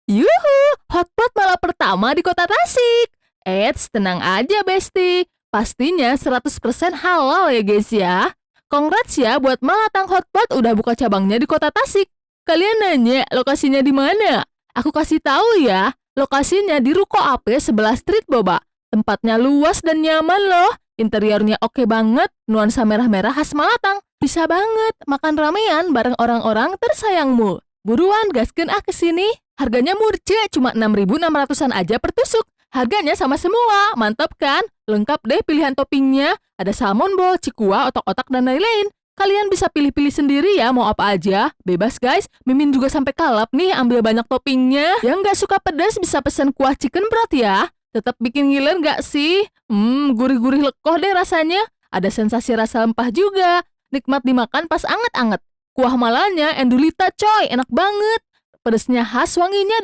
Yuhu, hotpot malah pertama di kota Tasik. Eits, tenang aja Besti. Pastinya 100% halal ya guys ya. Congrats ya buat Malatang Hotpot udah buka cabangnya di kota Tasik. Kalian nanya lokasinya di mana? Aku kasih tahu ya. Lokasinya di Ruko AP sebelah Street Boba. Tempatnya luas dan nyaman loh. Interiornya oke banget, nuansa merah-merah khas Malatang. Bisa banget makan ramean bareng orang-orang tersayangmu. Buruan gaskeun ke sini. Harganya murce, cuma 6.600-an aja per tusuk. Harganya sama semua, mantap kan? Lengkap deh pilihan toppingnya. Ada salmon bowl, cikua, otak-otak, dan lain-lain. Kalian bisa pilih-pilih sendiri ya mau apa aja. Bebas guys, Mimin juga sampai kalap nih ambil banyak toppingnya. Yang nggak suka pedas bisa pesan kuah chicken broth ya. Tetap bikin ngiler nggak sih? Gurih-gurih lekoh deh rasanya. Ada sensasi rasa lempah juga. Nikmat dimakan pas anget-anget. Kuah malanya endulita coy, enak banget. Pedesnya khas, wanginya